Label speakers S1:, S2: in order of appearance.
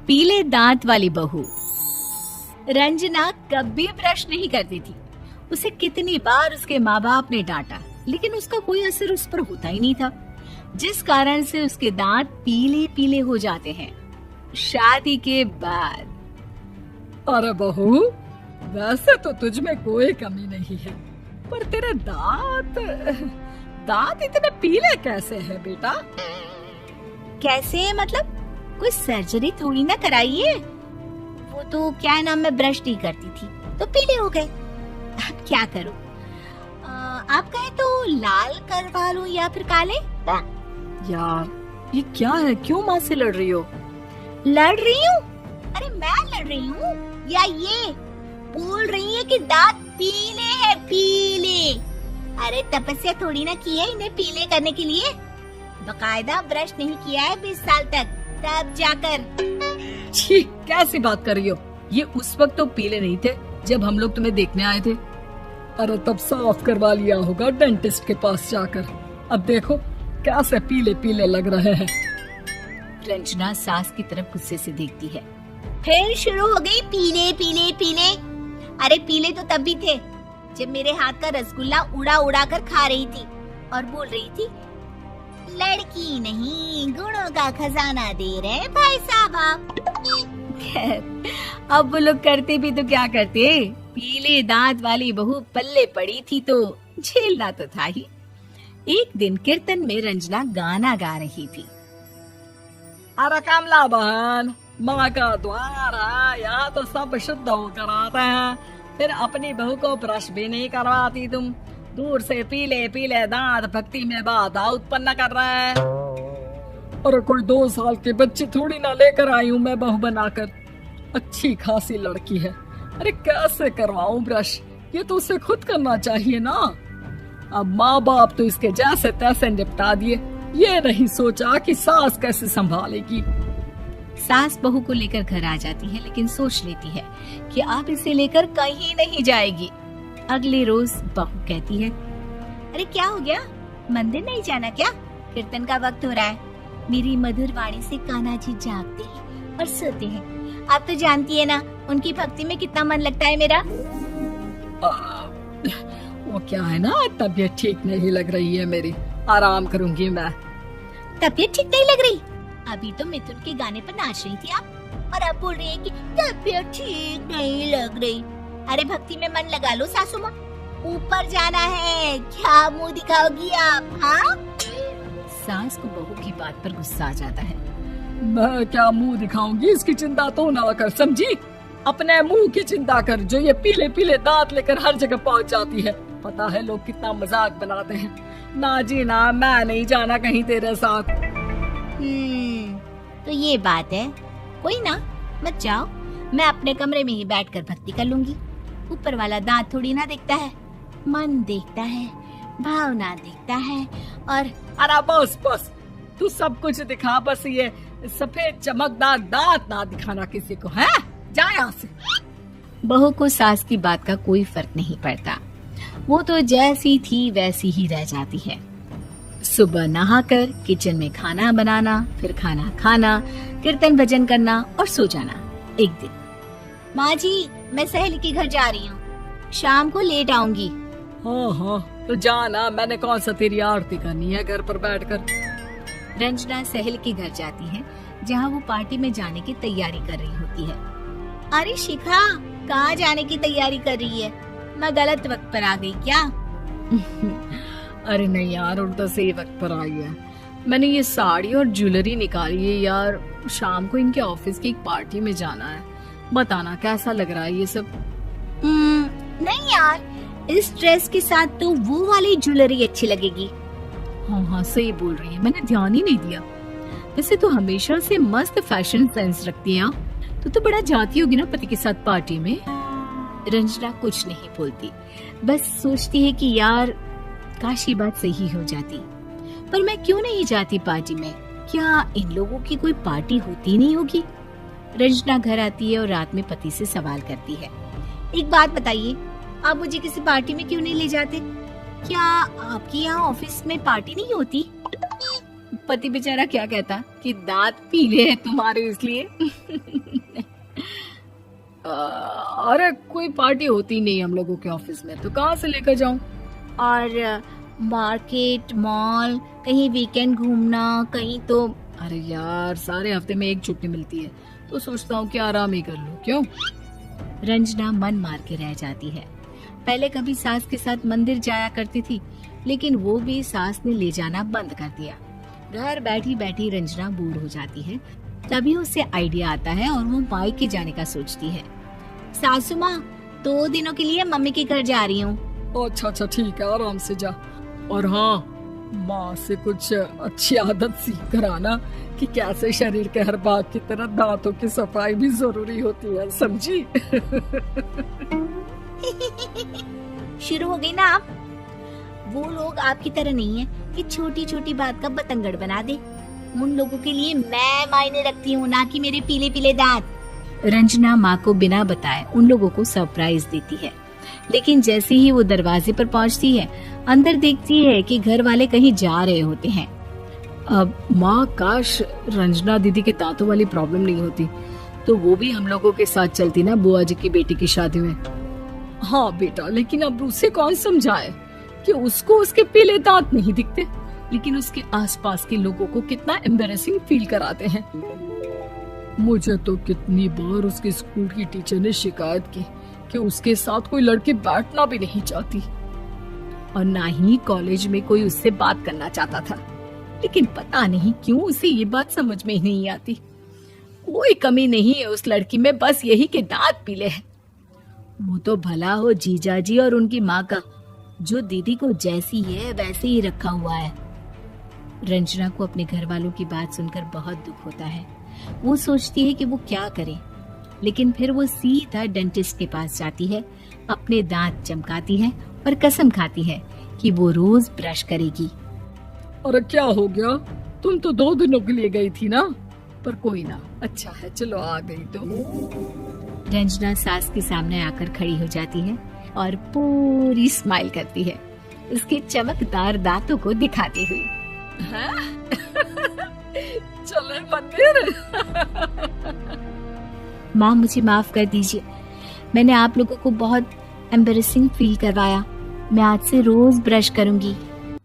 S1: पीले दांत वाली बहू। रंजना कभी ब्रश नहीं करती थी। उसे कितनी बार उसके माँ बाप ने डांटा, लेकिन उसका कोई असर उस पर होता ही नहीं था, जिस कारण से उसके दांत पीले पीले हो जाते हैं। शादी के बाद।
S2: अरे बहू, वैसे तो तुझ में कोई कमी नहीं है, पर तेरे दांत इतने पीले कैसे हैं बेटा?
S1: कैसे मतलब? कोई सर्जरी थोड़ी ना कराइए। वो तो क्या नाम, मैं ब्रश नहीं करती थी तो पीले हो गए। अब क्या करूं? आप कहे तो लाल करवा लूं या फिर काले?
S2: यार ये क्या है, क्यों माँ से लड़ रही हो?
S1: लड़ रही हूँ? अरे मैं लड़ रही हूँ या ये बोल रही है कि दांत पीले हैं, पीले? अरे तपस्या थोड़ी ना की है इन्हें पीले करने के लिए। बकायदा ब्रश नहीं किया है 20 साल तक, तब जाकर।
S2: छी, कैसी बात कर रही हो? ये उस वक्त तो पीले नहीं थे जब हम लोग तुम्हें देखने आए थे। अरे तब साफ करवा लिया होगा डेंटिस्ट के पास जाकर। अब देखो कैसे पीले पीले लग रहे हैं।
S1: रंजना सास की तरफ गुस्से से देखती है। फिर शुरू हो गई पीले पीले पीले। अरे पीले तो तब भी थे जब मेरे हाथ का रसगुल्ला उड़ा उड़ा कर खा रही थी और बोल रही थी, लड़की नहीं गुणों का खजाना दे रहे भाई साहब आप। अब वो लोग करते भी तो क्या करते, पीले दांत वाली बहू पल्ले पड़ी थी तो झेलना तो था ही। एक दिन कीर्तन में रंजना गाना गा रही थी।
S2: अरे कमला बहन, माँ का द्वार है, यहाँ तो सब शुद्ध होकर आते हैं, फिर अपनी बहू को ब्रश भी नहीं करवाती तुम। दूर से पीले पीले दांत भक्ति में बाधा उत्पन्न कर रहे हैं। और कोई 2 साल के बच्चे थोड़ी ना लेकर आई हूँ मैं बहू बनाकर। अच्छी खासी लड़की है, अरे कैसे करवाऊं ब्रश? ये तो उसे खुद करना चाहिए ना। अब माँ बाप तो इसके जैसे तैसे निपटा दिए, ये नहीं सोचा कि सास कैसे संभालेगी।
S1: सास बहू को लेकर घर आ जाती है, लेकिन सोच लेती है कि आप इसे लेकर कहीं नहीं जाएगी। अगले रोज बहू कहती है, अरे क्या हो गया, मंदिर नहीं जाना क्या? कीर्तन का वक्त हो रहा है। मेरी मधुर वाणी से कान्हा जी जागते हैं और सोते हैं। आप तो जानती है ना उनकी भक्ति में कितना मन लगता है मेरा।
S2: वो क्या है ना, तबीयत ठीक नहीं लग रही है मेरी, आराम करूंगी मैं।
S1: तबीयत ठीक नहीं लग रही? अभी तो मिथुन के गाने पर नाच रही थी आप, और अब बोल रही है कि तबीयत ठीक नहीं लग रही। अरे भक्ति में मन लगा लो सासू माँ, ऊपर जाना है, क्या मुंह दिखाओगी आप? हाँ? सास को बहू की बात पर गुस्सा आ जाता है।
S2: मैं क्या मुंह दिखाऊंगी, इसकी चिंता तो ना कर, समझी? अपने मुंह की चिंता कर, जो ये पीले पीले दांत लेकर हर जगह पहुंच जाती है। पता है लोग कितना मजाक बनाते हैं। ना जी ना, मैं नहीं जाना कहीं तेरे साथ।
S1: तो ये बात है, कोई ना, मत जाओ, मैं अपने कमरे में ही बैठकर भक्ति कर लूंगी। ऊपर वाला दांत थोड़ी ना देखता है, मन देखता है, भावना देखता है। और
S2: अरे बस बस, तू सब कुछ दिखा, बस ये सफेद चमकदार दांत ना दिखाना किसी को, है? जा यहाँ से।
S1: बहू को सास की बात का कोई फर्क नहीं पड़ता, वो तो जैसी थी वैसी ही रह जाती है। सुबह नहाकर किचन में खाना बनाना, फिर खाना खाना, कीर्तन भजन करना और सो जाना। एक दिन, माँ जी मैं सहेली के घर जा रही हूँ, शाम को लेट आऊंगी।
S2: हाँ, तो जाना, मैंने कौन सा तेरी आरती करनी है घर पर बैठकर।
S1: रंजना सहेली के घर जाती है, जहाँ वो पार्टी में जाने की तैयारी कर रही होती है। अरे शिखा, कहाँ जाने की तैयारी कर रही है? मैं गलत वक्त पर आ गई क्या?
S2: अरे नहीं यार, उल्टा सही वक्त पर आई है। मैंने ये साड़ी और ज्वेलरी निकाली है यार, शाम को इनके ऑफिस की एक पार्टी में जाना है। बताना कैसा लग रहा है ये सब?
S1: नहीं यार, इस ड्रेस के साथ तो वो वाली ज्वेलरी अच्छी लगेगी।
S2: हाँ, सही बोल रही है, मैंने ध्यान ही नहीं दिया। वैसे तो हमेशा से मस्त फैशन सेंस रखती है। तो बड़ा जाती होगी ना पति के साथ पार्टी में।
S1: रंजना कुछ नहीं बोलती, बस सोचती है कि यार काश ये बात सही हो जाती, पर मैं क्यों नहीं जाती पार्टी में? क्या इन लोगों की कोई पार्टी होती नहीं होगी? रंजना घर आती है और रात में पति से सवाल करती है, एक बात बताइए, आप मुझे किसी पार्टी में क्यों नहीं ले जाते? क्या आपके यहाँ ऑफिस में पार्टी नहीं होती? पति बेचारा क्या कहता कि दांत पीले हैं तुम्हारे इसलिए।
S2: अरे कोई पार्टी होती नहीं हम लोगों के ऑफिस में, तो कहाँ से लेकर जाऊं?
S1: और मार्केट, मॉल, कहीं वीकेंड घूमना, कहीं तो।
S2: अरे यार सारे हफ्ते में एक छुट्टी मिलती है, तो सोचता हूँ कि आराम ही कर लूं। क्यों?
S1: रंजना मन मार के रह जाती है। पहले कभी सास के साथ मंदिर जाया करती थी, लेकिन वो भी सास ने ले जाना बंद कर दिया। घर बैठी बैठी रंजना बोर हो जाती है। तभी उसे आइडिया आता है और वो मायके जाने का सोचती है। सासू माँ, 2 दिनों के लिए मम्मी के घर जा रही हूँ।
S2: अच्छा ठीक है, आराम से जा। और हाँ, माँ से कुछ अच्छी आदत सीख कर आना कि कैसे शरीर के हर भाग की तरह दांतों की सफाई भी जरूरी होती है, समझी?
S1: शुरू हो गई ना आप। वो लोग आपकी तरह नहीं है कि छोटी छोटी बात का बतंगड़ बना दे। उन लोगों के लिए मैं मायने रखती हूँ, ना कि मेरे पीले पीले दांत। रंजना माँ को बिना बताए उन लोगों को सरप्राइज देती है, लेकिन जैसे ही वो दरवाजे पर पहुँचती है, अंदर देखती है कि घर वाले कहीं जा रहे होते हैं।
S2: अब माँ, काश रंजना दीदी के दांतों वाली प्रॉब्लम नहीं होती, तो वो भी हम लोगों के साथ चलती ना बुआ जी की बेटी की शादी में। हाँ बेटा, लेकिन अब उसे कौन समझाए कि उसको उसके पीले दांत नहीं दिखते, लेकिन उसके आसपास के लोगों को कितना एम्बैरेसिंग फील कराते हैं। मुझे तो कितनी बार उसके स्कूल की टीचर ने शिकायत की कि उसके साथ कोई लड़की बैठना भी नहीं चाहती, और ना ही कॉलेज में कोई उससे बात करना चाहता था। लेकिन पता नहीं क्यों उसे ये बात समझ में ही नहीं आती। कोई कमी नहीं है उस लड़की में, बस यही कि दांत पीले हैं। वो तो भला हो जीजा जी और उनकी माँ का, जो दीदी को जैसी है वैसे ही रखा हुआ है। रंजना को अपने घर वालों की बात सुनकर बहुत दुख होता है। वो सोचती है कि वो क्या करे, लेकिन फिर वो सीधा डेंटिस्ट के पास जाती है, अपने दांत चमकाती है और कसम खाती है कि वो रोज ब्रश करेगी। अरे क्या हो गया? तुम तो 2 दिनों के लिए गई थी ना, पर कोई ना, अच्छा है, चलो आ गई तो। रंजना सास के सामने आकर खड़ी हो जाती है और पूरी स्माइल करती है, उसके चमकदार दांतों को दिखाती हुई। चले मंदिर। माँ, मुझे माफ कर दीजिए, मैंने आप लोगों को बहुत एम्बैरेसिंग फील करवाया। मैं आज से रोज ब्रश करूंगी।